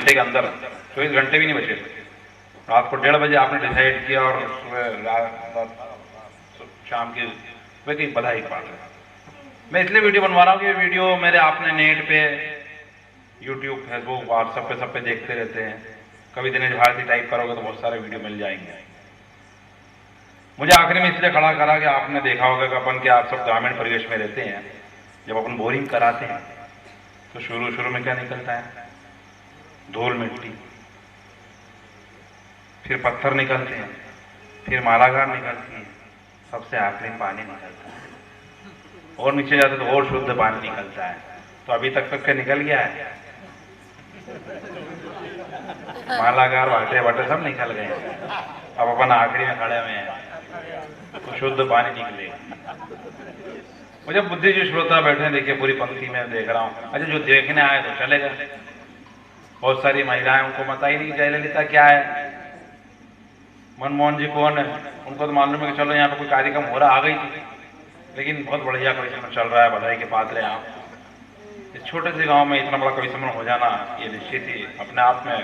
घंटे के अंदर, 24 घंटे भी नहीं बचे, रात को 1:30 बजे आपने डिसाइड किया और शाम के सुबह की बधाई पाठ है। मैं इसलिए वीडियो बनवा रहा हूँ कि वीडियो मेरे आपने नेट पे, यूट्यूब, फेसबुक, व्हाट्सएप पे सब पे देखते रहते हैं। कभी दिनेश भारती टाइप करोगे तो बहुत सारे वीडियो मिल जाएंगे। मुझे आखिरी में इसलिए खड़ा करा कि आपने देखा होगा कि अपन के आप सब ग्रामीण परिवेश में रहते हैं, जब अपन बोरिंग कराते हैं तो शुरू में क्या निकलता है? धूल मिट्टी, फिर पत्थर निकलते हैं, फिर मालागार निकलती है, सबसे आखिरी पानी निकलता है, और नीचे जाते तो और शुद्ध पानी निकलता है। तो अभी तक क्या निकल गया है? मालागार, वाटे वाटे सब निकल गए हैं। अब अपन आखिरी में खड़े हुए हैं तो शुद्ध पानी निकलेगा। मुझे बुद्धि जो श्रोता बैठे हैं, देखिए पूरी पंक्ति में देख रहा हूँ। अच्छा, जो देखने आए तो चले गए। बहुत सारी महिलाएं, उनको पता ही नहीं जयललिता क्या है, मनमोहन जी कौन है, उनको तो मालूम है कि चलो यहाँ पे कोई कार्यक्रम हो रहा, आ गई थी। लेकिन बहुत बढ़िया कवि सम्मेलन चल रहा है, बधाई के पात्र हैं आप। इस छोटे से गांव में इतना बड़ा कवि सम्मेलन हो जाना, ये निश्चित ही अपने आप में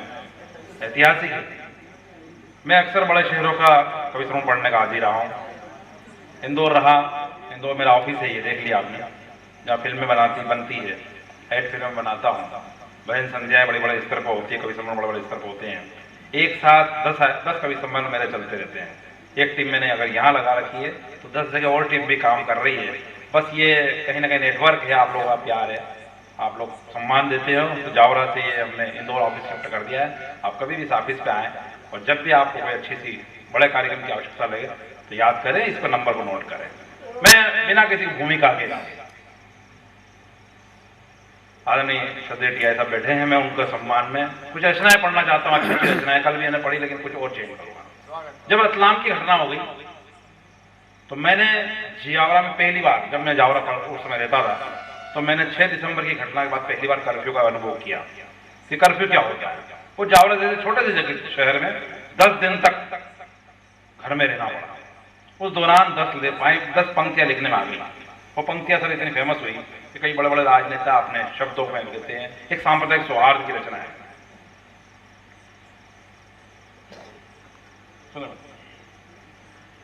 ऐतिहासिक है। मैं अक्सर बड़े शहरों का कवि सम्मेलन पढ़ने का आदी रहा हूँ। इंदौर रहा, इंदौर मेरा ऑफिस है, ये देख लिया आपने, जहाँ फिल्में बनती है, एड फिल्म बनाता हूँ। बहन संध्याएं बड़े बड़े स्तर पर होती है, कवि सम्मेलन बड़े बड़े स्तर पर होते हैं। एक साथ 10 कवि सम्मेलन मेरे चलते रहते हैं। एक टीम मैंने अगर यहाँ लगा रखी है तो 10 जगह और टीम भी काम कर रही है। बस ये कहीं ना कहीं नेटवर्क है, आप लोगों का प्यार है, आप लोग सम्मान देते हो। तो जावरा से ये हमने इंदौर ऑफिस शिफ्ट कर दिया है। आप कभी भी इस ऑफिस पे आए और जब भी आपको कोई अच्छी सी बड़े कार्यक्रम की आवश्यकता लगे तो याद करें, इसको नंबर को नोट करें। मैं बिना किसी भूमिका के, आदरणीय श्रद्धेय टीआई साहब बैठे हैं, मैं उनका सम्मान में कुछ रचनाएं पढ़ना चाहता हूँ। अच्छी अच्छी रचनाएं कल भी मैंने पढ़ी, लेकिन कुछ और चेंज करूंगा। जब रतलाम की घटना हो गई तो मैंने जावरा में पहली बार, जब मैं जावरा उस समय रहता था, तो मैंने 6 दिसंबर की घटना के बाद पहली बार कर्फ्यू का अनुभव किया कि कर्फ्यू क्या होता है। वो जावरा जैसे छोटे से जगह शहर में 10 दिन तक घर में रहना पड़ा। उस दौरान 10 पंक्तियां लिखने में आ गई। वो पंक्तियां सर इतनी फेमस हुई कि कई बड़े बड़े राजनेता अपने शब्दों में लिखते हैं। एक सांप्रदायिक सौहार्द की रचना है,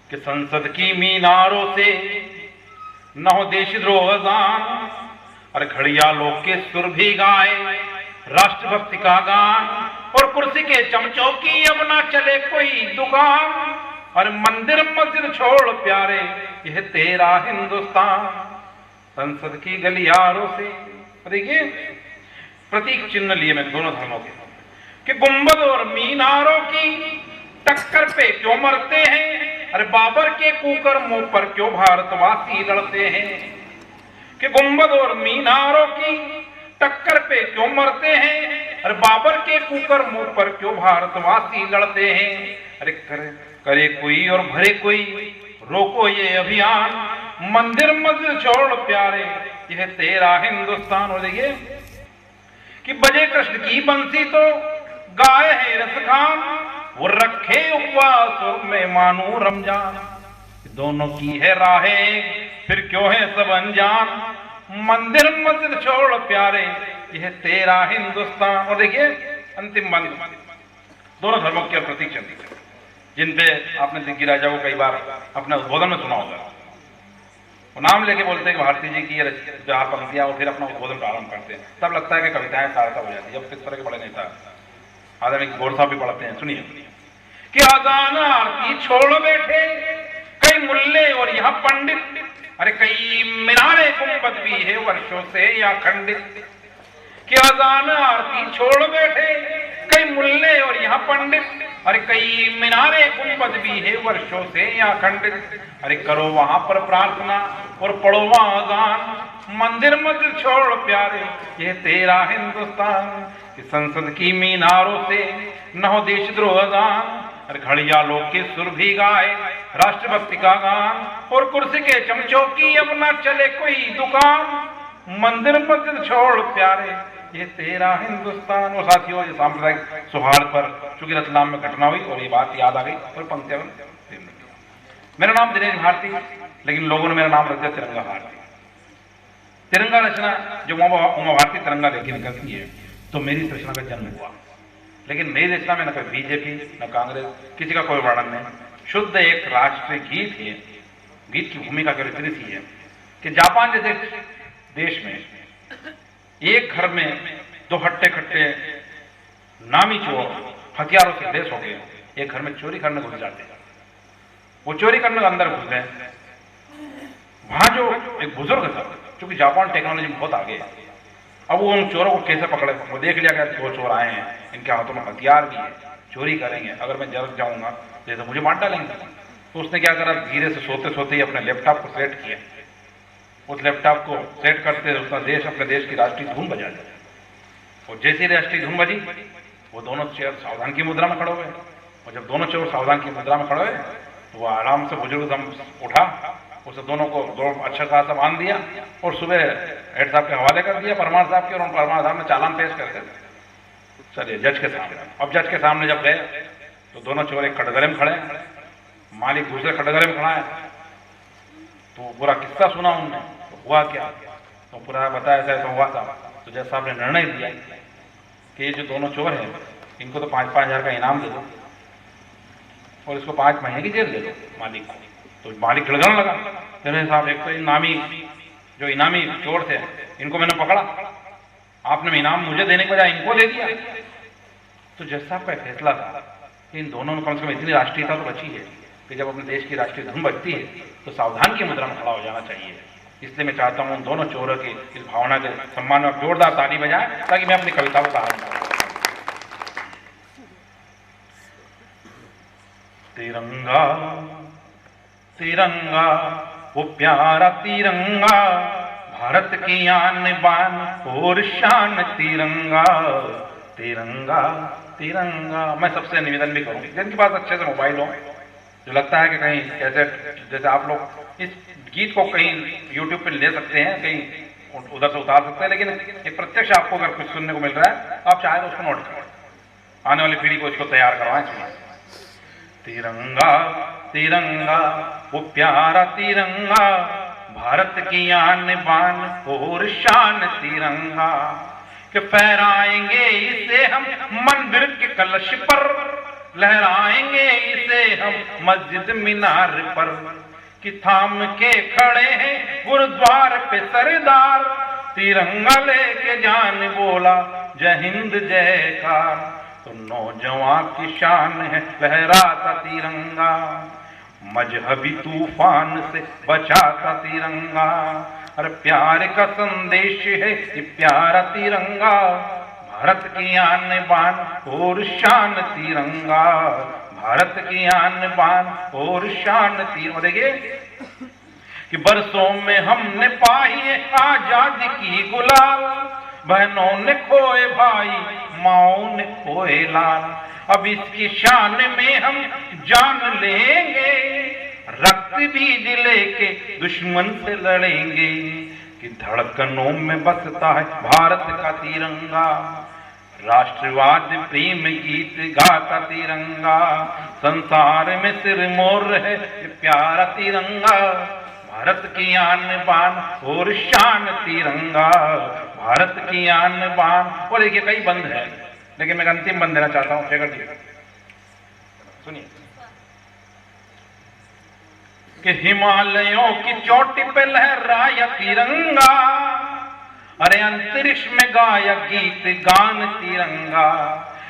कि संसद की मीनारों से न हो देशद्रोह गान, और घड़िया लोग के सुर भी गाए राष्ट्रभक्ति का गान, और कुर्सी के चमचों की अब ना चले कोई दुकान, और मंदिर मस्जिद छोड़ प्यारे यह तेरा हिंदुस्तान, संसद की गलियारों से। देखिए प्रतीक चिन्ह लिए मैं दोनों धर्मों के, कि गुंबद और मीनारों की टक्कर पे क्यों मरते हैं, अरे बाबर के कुकर मुंह पर क्यों भारतवासी लड़ते हैं, कि गुंबद और मीनारों की टक्कर पे क्यों मरते हैं, अरे बाबर के कुकर मुंह पर क्यों भारतवासी लड़ते हैं, अरे करे कोई और भरे कोई, रोको ये अभियान, मंदिर मस्जिद छोड़ प्यारे यह तेरा हिंदुस्तान। और देखिए कि बजे कृष्ण की बंसी तो गाए है रसखान, वो रखे उपवास और मैं मानू रमजान, दोनों की है राहें फिर क्यों है सब अनजान, मंदिर मस्जिद छोड़ प्यारे यह तेरा हिंदुस्तान। और देखिए अंतिम बंद दोनों धर्मों के प्रतीक चिन्ह, जिनपे आपने दिग्गी राजा को कई बार अपने उद्बोधन में सुना होगा। वो नाम लेके बोलते हैं कि भारती जी की 4 पंक्तियां, और फिर अपना उद्बोधन प्रारंभ करते हैं। तब लगता है कि कविताएं सार्थक हो जाती है। जब इस तरह के बड़े नेता आदरणीय गौर साहब भी पढ़ते हैं, सुनिए, कि अजान आरती छोड़ बैठे कई मुल्ले और यहाँ पंडित, अरे कई मीनारे गुंबद भी है वर्षों से या खंडित, कि अजान आरती छोड़ बैठे कई मुल्ले और यहाँ पंडित, अरे कई मीनारे गुंबद भी है वर्षों से या खंडित, अरे करो वहां पर प्रार्थना और पढ़ो वहां अजान, मंदिर मस्जिद छोड़ प्यारे ये तेरा हिंदुस्तान, कि संसद की मीनारों से न हो देशद्रोह गान, अरे घड़िया लोग के सुर भी गाए राष्ट्रभक्ति का गान, और कुर्सी के चमचों की अब ना चले कोई दुकान, मंदिर मस्जिद छोड़ प्यारे ये तेरा हिंदुस्तान। और साथियों, ये सांप्रदायिक सौहार्द पर चूंकि रतलाम में घटना हुई और ये बात याद आ गई, और पंक्तियां मेरा नाम दिनेश भारती, लेकिन लोगों ने मेरा नाम रख दिया तिरंगा भारती। तिरंगा रचना जो उमा भारती तिरंगा लेके निकलती है, तो मेरी रचना का जन्म हुआ लेकिन मेरी रचना में न कोई बीजेपी न कांग्रेस, किसी का कोई वर्णन नहीं, शुद्ध एक राष्ट्रीय गीत है। गीत की भूमिका केवल इतनी सी है कि जापान जैसे देश में एक घर में दो हट्टे कट्टे नामी चोर हथियारों से लैस हो गए, एक घर में चोरी करने घुस जाते हैं। वो चोरी करने के अंदर घुस गए, वहां जो एक बुजुर्ग था, क्योंकि जापान टेक्नोलॉजी में बहुत आगे है, अब वो उन चोरों को कैसे पकड़े। वो देख लिया कि दो चोर आए हैं, इनके हाथों में हथियार भी है, चोरी करेंगे, अगर मैं जल्द जाऊंगा जैसे मुझे मार डालेंगे। तो उसने क्या करा, धीरे से सोते सोते ही अपने लैपटॉप को सेट किया। उस लैपटॉप को सेट करते उसका देश अपने देश की राष्ट्रीय धुन बजा दी, और जैसी राष्ट्रीय धुन बजी वो दोनों चोर सावधान की मुद्रा में खड़े हो गए। और जब दोनों चोर सावधान की मुद्रा में खड़े हुए तो वो आराम से बुजुर्ग दम उठा, उसे दोनों को दो अच्छा खासा बांध दिया और सुबह हेड साहब के हवाले कर दिया, परमार साहब के, और परमार साहब ने चालान पेश कर दिया। चलिए जज के सामने। अब जज के सामने जब गए तो दोनों चोर एक कटघरे में खड़े हैं, मालिक दूसरे कटघरे में खड़ा है। तो पूरा किस्सा सुना उनने, तो हुआ क्या, तो पूरा बताया ऐसा हुआ था। तो जज साहब ने निर्णय दिया कि ये जो दोनों चोर हैं इनको तो 5-5 हज़ार का इनाम दे दो और इसको 5 महीने की जेल दे दो मालिक को। तो मालिक गिड़गड़ाने लगा, जज साहब एक तो इनामी जो इनामी चोर थे इनको मैंने पकड़ा, आपने इनाम मुझे देने के बजाय इनको दे दिया। तो जज साहब का फैसला था कि इन दोनों में कम से कम इतनी राष्ट्रीयता तो बची है कि जब अपने देश की राष्ट्रीय धुन बजती है तो सावधान की मुद्रा में खड़ा हो जाना चाहिए। इसलिए मैं चाहता हूं उन दोनों चोरों की इस भावना के सम्मान में जोरदार ताली बजाएं ताकि मैं अपनी कविता को सहारा दूं। तिरंगा तिरंगा वो प्यारा तिरंगा, भारत की आन बान और शान तिरंगा, तिरंगा तिरंगा। मैं सबसे निवेदन भी करूंगी जिनके पास अच्छे से मोबाइल हो, जो लगता है कि कहीं कैसेट जैसे आप लोग इस गीत को कहीं YouTube पे ले सकते हैं, कहीं उधर से उतार सकते हैं, लेकिन एक प्रत्यक्ष आपको अगर कुछ सुनने को मिल रहा है आप चाहे तो उसको नोट करें, आने वाली पीढ़ी को इसको तैयार करवाएं। तिरंगा तिरंगा वो प्यारा तिरंगा, भारत की आन बान और शान तिरंगा, कि फहराएंगे इसे हम मंदिर के कलश पर, लहराएंगे इसे हम मस्जिद मीनार पर, कि थाम के खड़े हैं गुरुद्वार पे सरदार, तिरंगा लेके जान बोला जय हिंद जयकार। तो नौजवान की शान है लहराता तिरंगा, मजहबी तूफान से बचाता तिरंगा, अरे प्यार का संदेश है ये प्यारा तिरंगा, भारत की आन बान और शान तिरंगा, भारत की आन बान और शान तिरंगा। देखिए कि बरसों में हमने पाई है आजादी की गुलाल, बहनों ने खोए भाई माओ ने खोए लाल, अब इसकी शान में हम जान लेंगे, रक्त बीज लेके दुश्मन से लड़ेंगे, कि धड़कनों में बसता है भारत का तिरंगा, राष्ट्रवाद प्रेम गीत गाता तिरंगा, संसार में सिर मोर है प्यारा तिरंगा, भारत की आन बान और शान तिरंगा, भारत की आन बान। और देखिए कई बंद है, लेकिन मैं अंतिम बंद देना चाहता हूं, शेखर जी सुनिए कि हिमालयों की चोटी पे लहराया तिरंगा, अरे अंतरिक्ष में गाया गीत गान तिरंगा,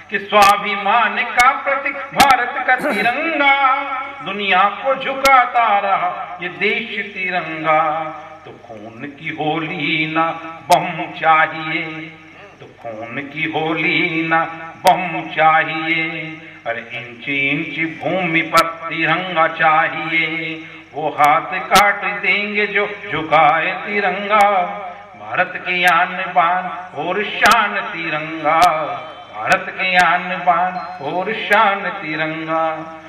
कि स्वाभिमान का प्रतीक भारत का तिरंगा, दुनिया को झुकाता रहा ये देश तिरंगा, तो खून की होली ना बम चाहिए, तो खून की होली ना बम चाहिए, अरे इंच इंच भूमि पर तिरंगा चाहिए, वो हाथ काट देंगे जो झुकाए तिरंगा, भारत की आन बान और शान तिरंगा, भारत की आन बान और शान तिरंगा।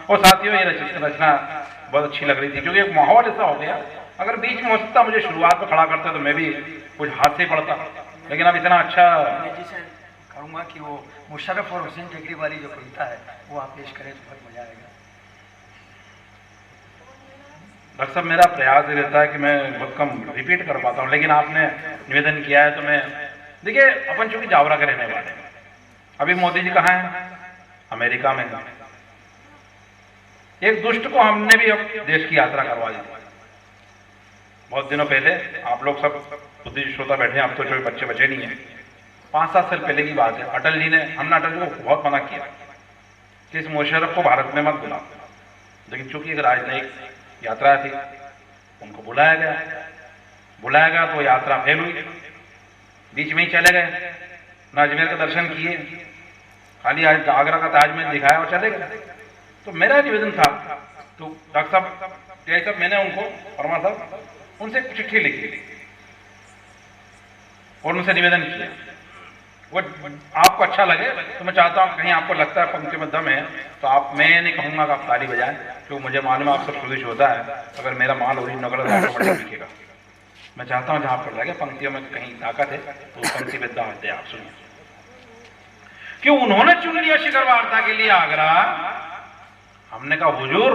और साथियों ये रचना बहुत अच्छी लग रही थी क्योंकि एक माहौल ऐसा हो गया, अगर बीच में हो सकता मुझे शुरुआत में खड़ा करते तो मैं भी कुछ हाथ से पड़ता, लेकिन अब इतना अच्छा कहूँगा कि वो मुशर्रफ और हुसैन टेकरी वाली जो कविता है वो आप पेश करें तो बहुत मजा आएगा। डॉक्टर साहब मेरा प्रयास ये रहता है कि मैं बहुत कम रिपीट कर पाता हूँ, लेकिन आपने निवेदन किया है तो मैं देखिए अपन चूंकि जावरा के रहने वाले हैं, अभी मोदी जी कहाँ हैं, अमेरिका में एक दुष्ट को हमने भी अब देश की यात्रा करवा दी। बहुत दिनों पहले, आप लोग सब बुद्धिजीवी श्रोता बैठे हैं, अब तो जो बच्चे बचे नहीं है, 5-7 साल पहले की बात है। अटल जी ने, हमने अटल जी को बहुत मना किया कि इस मुशर्रफ को भारत में मत बुलाओ, लेकिन चूंकि एक राजनयिक यात्रा थी, उनको बुलाया गया तो यात्रा फेल हुई, बीच में ही चले गए, न अजमेर के दर्शन किए, खाली आज आगरा का ताजमहल दिखाया और चले गए। तो मेरा निवेदन था, तो डॉक्टर साहब मैंने उनको, वर्मा साहब, उनसे एक चिट्ठी लिखी और उनसे निवेदन किया, वो आपको अच्छा लगे तो मैं चाहता हूं, कहीं आपको लगता है पंक्ति में दम है तो आप, मैं नहीं कहूंगा कि आप ताली बजाएं, क्योंकि मुझे मालूम है आप सब शुद्ध होता है, अगर मेरा माल ओरिजिनल नकल है तो लिखेगा। मैं चाहता हूं जहां पर लगे पंक्तियों में कहीं ताकत है तो उस पंक्ति पे दाव दे। आप सुनिए क्यों उन्होंने चुन लिया शिखर वार्ता के लिए आगरा। हमने कहा हुजूर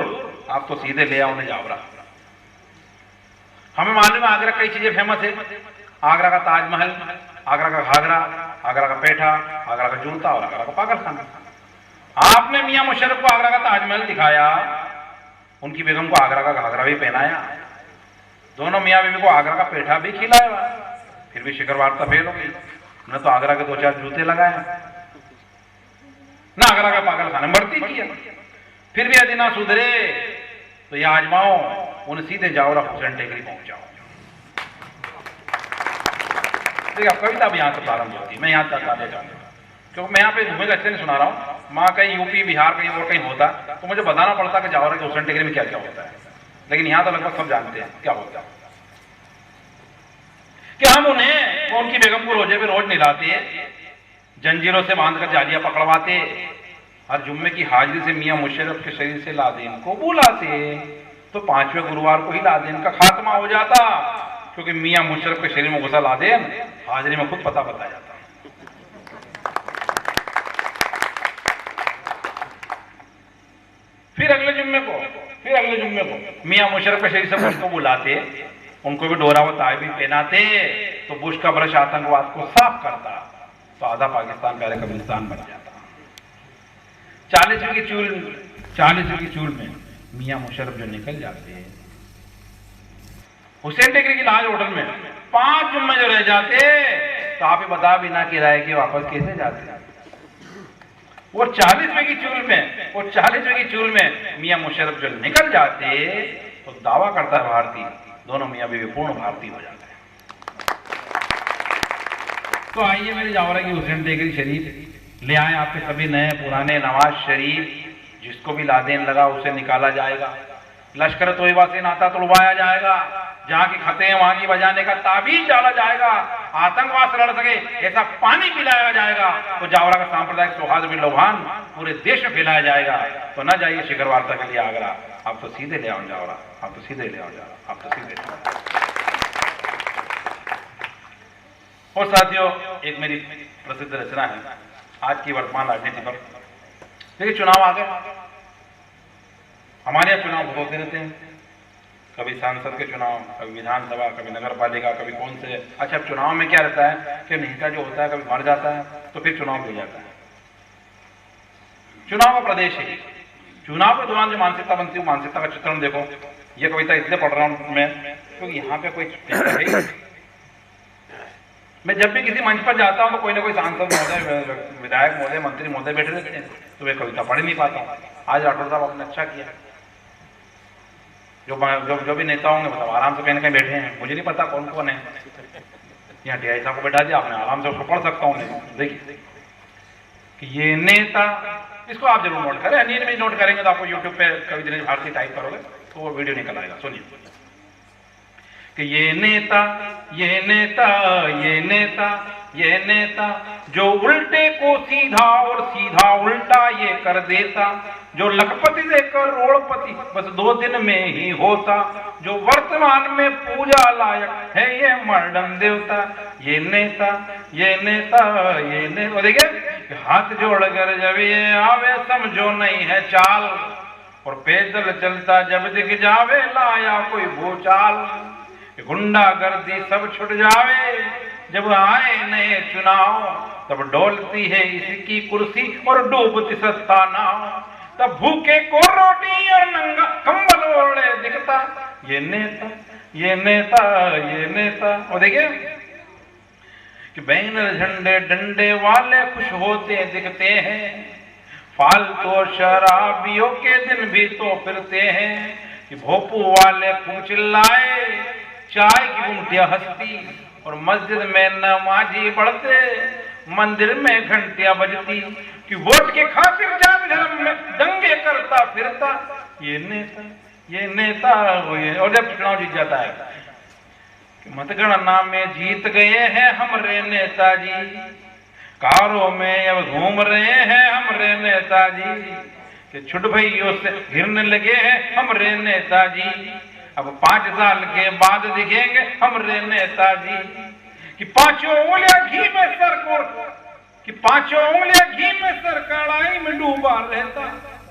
आप तो सीधे ले आओ जावरा। हमें मालूम है आगरा कई चीजें फेमस है, आगरा का ताजमहल, आगरा का घाघरा, आगरा का पेठा, आगरा का जूता और आगरा का पागलखाना। आपने मियां मुशर्रफ को आगरा का ताजमहल दिखाया, उनकी बेगम को आगरा का घाघरा भी पहनाया, दोनों मियां बीवी को आगरा का पेठा भी खिलाया, फिर भी शिखर वार्ता फेल हो गई। न तो आगरा के 2-4 जूते लगाए, न आगरा का पागलखाना भर्ती किया। फिर भी यदि ना सुधरे तो ये आजमाओ, उन्हें सीधे जाओ और हुसैन टेकरी पहुंच जाओ। देखिए कविता भी यहां से प्रारंभ होती है, मैं यहां तक आगे जाऊंगा क्योंकि मैं यहाँ पे घूमे अच्छे नहीं सुना रहा हूं। माँ कहीं यूपी बिहार कहीं और कहीं होता तो मुझे बताना पड़ता कि जाओ के हुसैन टेकरी में क्या क्या होता है, लेकिन यहां तो लगभग सब जानते हैं क्या होता है। कि हम उन्हें, उनकी बेगम को रोजे पे रोज नहलाते, जंजीरों से बांधकर जालियां पकड़वाते, हर जुम्मे की हाजिरी से मियां मुशर्रफ के शरीर से लादेन को बुलाते, तो 5वें गुरुवार को ही लादेन का खात्मा हो जाता, क्योंकि मियां मुशर्रफ के शरीर में घुसा लादेन हाजिरी में खुद पता बताया जाता। फिर अगले जुम्मे को मियां मुशर्रफ के शरीर से बुश को बुलाते, उनको भी डोरा व ताय भी पहनाते, तो बुश का ब्रश आतंकवाद को साफ करता, तो आधा पाकिस्तान पहले कब्रिस्तान बन जाता। 40वीं की चूल में मियां मुशर्रफ जो निकल जाते हैं हुसैन टेकरी की लाज होटल में, 5 जुम्मे जो रह जाते तो आप ही बता बिना किराए के वापस कैसे जाते। वो 40वीं की चूल में मियां मुशर्रफ जो निकल जाते तो दावा करता है भारतीय, दोनों मियां बीवी पूर्ण भारतीय हो जाते हैं। तो आइए मेरे जावरा की हुसैन टेकरी शरीफ ले आए आपके सभी नए पुराने नवाज शरीफ, जिसको भी लादेन लगा उसे निकाला जाएगा, लश्कर तोयबा से नाता तोड़वाया जाएगा, जहां की खतें वहां की बजाने का ताबीज डाला जाएगा, आतंकवाद से लड़ सके ऐसा पानी पिलाया जाएगा, तो जावरा का सांप्रदायिक सौहार्द भी लोभान पूरे देश में फैलाया जाएगा। तो न जाइए शिखर वार्ता के लिए आगरा, आप तो सीधे ले आओ जावरा, आप तो सीधे ले आओ जावरा, आप तो सीधे ले आओ। और साथियों, एक मेरी प्रसिद्ध रचना है आज की वर्तमान राजनीति पर। देखिए चुनाव आ गए, हमारे यहाँ चुनाव होते रहते हैं, कभी सांसद के चुनाव, कभी विधानसभा, कभी नगर पालिका, कभी कौन से। अच्छा, चुनाव में क्या रहता है कि नेता जो होता है कभी मर जाता है तो फिर चुनाव ले जाता है। चुनाव का प्रदेश है, चुनाव के दौरान जो मानसिकता बनती है, मानसिकता का चित्रण देखो। ये कविता इसलिए पढ़ रहा हूं मैं क्योंकि यहाँ पे कोई मैं जब भी किसी मंच पर जाता हूं तो कोई ना कोई सांसद महोदय, विधायक महोदय, मंत्री महोदय बैठे रहते हैं, तो मैं कविता पढ़ नहीं पाता। आज राठौर साहब आपने अच्छा किया, जो भी नेता होंगे मतलब आराम से कहीं ना कहीं बैठे हैं, मुझे नहीं पता कौन कौन है, यहाँ टीआई साहब को बैठा दिया आपने, आराम से उसको पढ़ सकता हूँ। देखिए कि ये नेता, इसको आप जरूर नोट करें, नींद में नोट करेंगे तो आपको यूट्यूब पे कवि दिनेश भारती टाइप करोगे तो वो वीडियो निकल आएगा। सुनिए कि ये नेता, ये नेता, ये नेता, ये नेता जो उल्टे को सीधा और सीधा उल्टा ये कर देता, जो लखपति से करोड़पति बस 2 दिन में ही होता, जो वर्तमान में पूजा लायक है ये मर्डन देवता। ये नेता, ये नेता, ये नेता, देखिए हाथ जोड़कर जब ये आवे समझो नहीं है चाल, और पैदल चलता जब दिख जावे लाया कोई भूचाल, गुंडागर्दी सब छुट जावे जब आए नए चुनाव, तब डोलती है इसकी कुर्सी और डूबती सत्ता नाव। तब भूखे को रोटी और नंगा कंबल ओढ़े दिखता ये नेता, ये नेता, ये नेता। और देखिए कि बैनर झंडे डंडे वाले खुश होते दिखते हैं, फालतू शराबियों के दिन भी तो फिरते हैं। कि भोपू वाले खूब चिल्लाए, चाय की गुमटियां हंसती, और मस्जिद में नमाजी पढ़ते, मंदिर में घंटियां बजती। कि वोट के खातिर जात धर्म में दंगे करता फिरता ये नेता, ये नेता। और जब चुनाव जीत जाता है, मतगणना में जीत गए हैं हमरे नेताजी, कारों में अब घूम रहे हैं हमरे नेताजी। कि छुट भइयों से घिरने लगे हैं हमरे नेताजी, अब 5 साल के बाद दिखेंगे हमरे नेताजी। कि पांचों उंगलियां घी में सर को, कि पांचों उंगलियां घी में सर कढ़ाई में डूबा रहता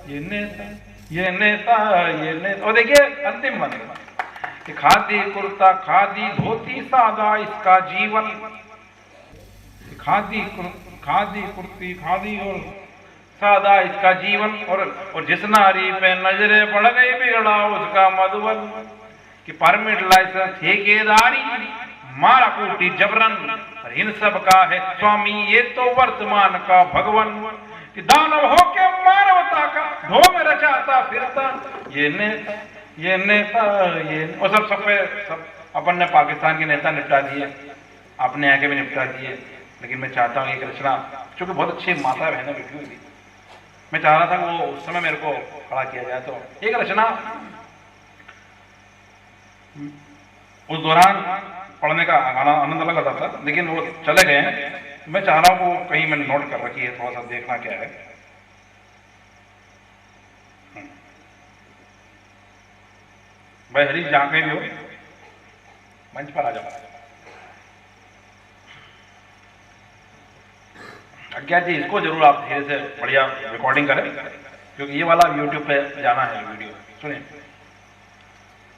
ये नेता, ये नेता, ये नेता। और देखिए अंतिम मंत्र कि खादी कुर्ता खादी धोती सादा इसका जीवन। खादी कुर्ती खादी और सादा इसका जीवन। और जिस नारी पे नजरे पड़ गई बिगड़ा उसका मधुबन। कि परमिट लाइसेंस ठेकेदारी मारा कूटी जबरन, और इन सब का है स्वामी ये तो वर्तमान का भगवान। कि दानव होके मानवता का ढोंग रचाता फिरता ये नेता, ये नेता, ये। और सब अपन ने पाकिस्तान के नेता निपटा दिए, अपने यहाँ के भी निपटा दिए। लेकिन मैं चाहता हूँ एक रचना, चूंकि बहुत अच्छी माता बहनें बैठी हुई थी, मैं चाह रहा था वो उस समय मेरे को खड़ा किया जाए। तो एक रचना उस दौरान पढ़ने का आनंद अलग आता था, लेकिन वो चले गए हैं। मैं चाह रहा हूँ वो कहीं मैंने नोट कर रखी है, थोड़ा सा देखना क्या है। भाई हरीश जहाँ कहीं भी हो मंच पर आ जाओ। अज्ञा जी इसको जरूर आप धीरे से बढ़िया रिकॉर्डिंग करें, क्योंकि ये वाला यूट्यूब पे जाना है वीडियो। सुनिए।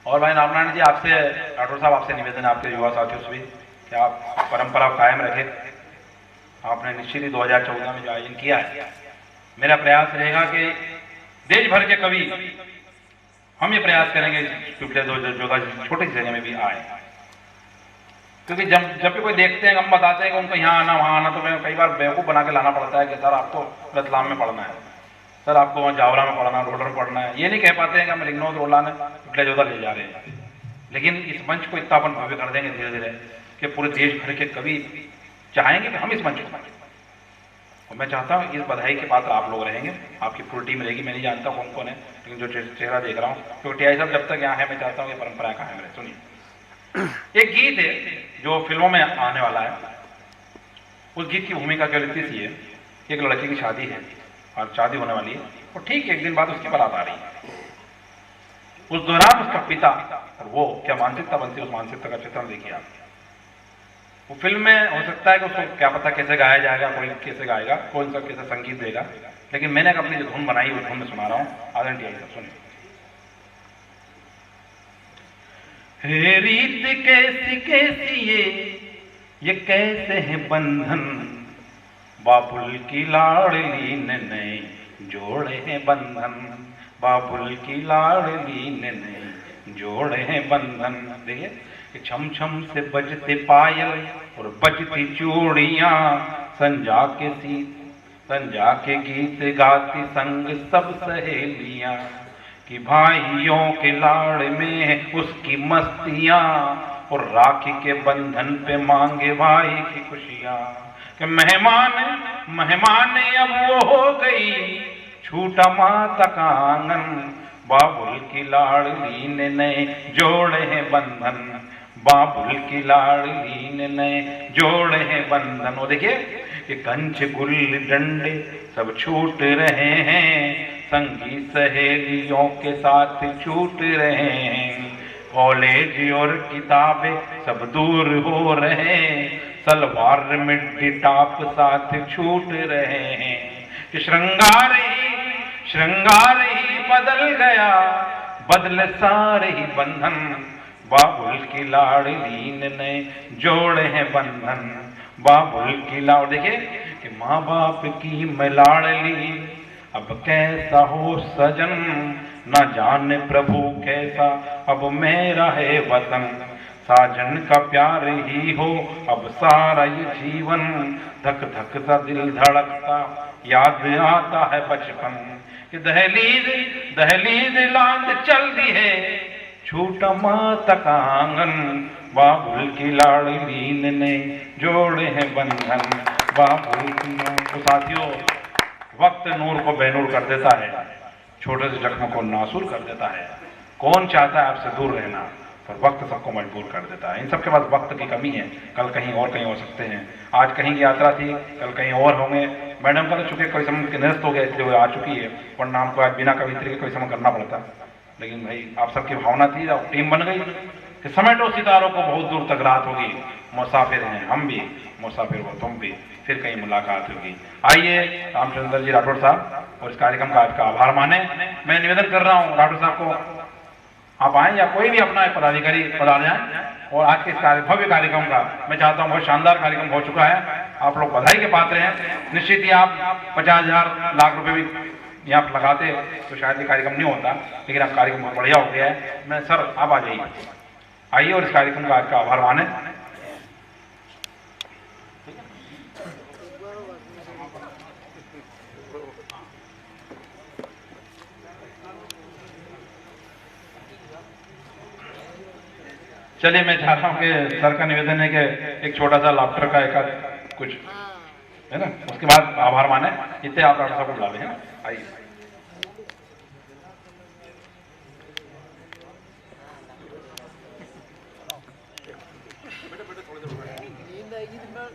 और भाई रामनारायण जी आपसे, राठौर साहब आपसे निवेदन है, आपके युवा साथियों से भी, कि आप परंपरा कायम रखें। आपने निश्चित ही 2014 में जो आयोजन किया है, मेरा प्रयास रहेगा कि देश भर के कवि हम ये प्रयास करेंगे पिछले 2014 छोटी सी जगह में भी आए। क्योंकि जब भी कोई देखते हैं, हम बताते हैं कि उनको यहाँ आना वहाँ आना, तो मैं कई बार बेवकूफ़ बना के लाना पड़ता है कि सर आपको रतलाम में पढ़ना है, सर आपको वहाँ जावरा में पढ़ना, रोडर में पढ़ना है। ये नहीं कह पाते हैं कि हम लिखनऊ रोडला ने पिछले 14 ले जा रहे हैं। लेकिन इस मंच को इतना अपन भव्य कर देंगे धीरे धीरे कि पूरे देश भर के कवि चाहेंगे कि हम इस मंच को। और मैं चाहता हूँ इस बधाई के पात्र आप लोग रहेंगे, आपकी पूरी टीम रहेगी। मैं नहीं जानता कौन कौन है, लेकिन जो चेहरा देख रहा हूँ, क्योंकि टीआई साहब जब तक यहाँ है, मैं चाहता हूँ ये परंपरा कायम रहे। सुनिए, एक गीत है जो फिल्मों में आने वाला है। उस गीत की भूमिका क्या लिखती सी है, एक लड़की की शादी है और शादी होने वाली है, और ठीक एक दिन बाद उसकी बारात आ रही है। उस दौरान उसका पिता, और वो क्या मानसिकता बनती है, उस मानसिकता का चित्रण देखिए आप। वो फिल्म में हो सकता है कि उसको क्या पता कैसे गाया जाएगा, कोई कैसे गाएगा, कौन सा कैसे संगीत देगा, लेकिन मैंने अपनी जो धुन बनाई वो धुन में सुना रहा हूँ। आदरणीय साहब सुनिए। हे रीत कैसी कैसी ये कैसे है बंधन, बाबुल की लाडली ने नए जोड़े हैं बंधन, बाबुल की लाडली ने नए जोड़े हैं बंधन। देखिए, छम छम से बजते पायल और बजती चूड़ियां, संजा के गीत गाती संग सब सहेलियां, कि भाइयों के लाड़ में है उसकी मस्तियां, और राखी के बंधन पे मांगे भाई की खुशियां। कि मेहमान अब वो हो गई छूटा माता का आंगन, बाबुल की लाडली ने नए जोड़े हैं बंधन, बाबुल की लाडली ने नए जोड़े हैं बंधन। और देखिए कि कंच गुल्ली डंडे सब छूट रहे हैं, संगी सहेलियों के साथ छूट रहे हैं, कॉलेज और किताबें सब दूर हो रहे हैं, सलवार मिट्टी टाप साथ छूट रहे हैं। कि श्रृंगार ही बदल गया, बदले सारे ही बंधन, बाबुल की लाडली ने जोड़े हैं बंधन, बाबुल की लाड़। देखिए कि माँ बाप की मैं लाडली, अब कैसा हो सजन, न जाने प्रभु कैसा अब मेरा है वतन। साजन का प्यार ही हो अब सारा ये जीवन, धक धक सा दिल धड़कता याद आता है बचपन। कि दहलीज दहलीज लांद चल दी है, छूटा माता का आंगन, बाबुल की लाडली ने जोड़े हैं बंधन, बाबुल की। तो साथियों, वक्त नूर को बेनूर कर देता है, छोटे से जख्म को नासूर कर देता है। कौन चाहता है आपसे दूर रहना, पर वक्त सबको मजबूर कर देता है। इन सबके पास वक्त की कमी है, कल कहीं और कहीं हो सकते हैं। आज कहीं की यात्रा थी, कल कहीं और होंगे। मैडम का तो चूंकि कोई समय के निरस्त हो गया इसलिए वो आ चुकी है, वरना हमको आज बिना कवित्री के कोई समय करना पड़ता। लेकिन भाई आप सबकी भावना थी और टीम बन गई कि समेटो सितारों को बहुत दूर तक रात होगी, मुसाफिर हैं हम भी, मुसाफिर हो तुम भी, फिर कहीं मुलाकात होगी। आइए रामचंद्र जी राठौड़ साहब और इस कार्यक्रम का आपका आभार माने। मैं निवेदन कर रहा हूं राठौड़ साहब को, आप आए या कोई भी अपना एक पदाधिकारी पधार जाए और आज के इस भव्य कार्यक्रम का मैं चाहता हूं, बहुत शानदार कार्यक्रम हो चुका है, आप लोग बधाई के पात्र हैं। निश्चित ही आप 50,000 लाख रुपए भी यहाँ पर लगाते तो शायद ये कार्यक्रम नहीं होता, लेकिन अब कार्यक्रम बहुत बढ़िया हो गया है। मैं सर आप आ जाइए, आइए और इस कार्यक्रम का आपका आभार माने। चलिए मैं चाहता हूं कि सर का निवेदन है कि एक छोटा सा लाफ्टर का एक कुछ है ना, उसके बाद आभार माने। इतने आप राठौड़ साहब को बुला लें, है ना, आइए। नींद आएगी तो मैं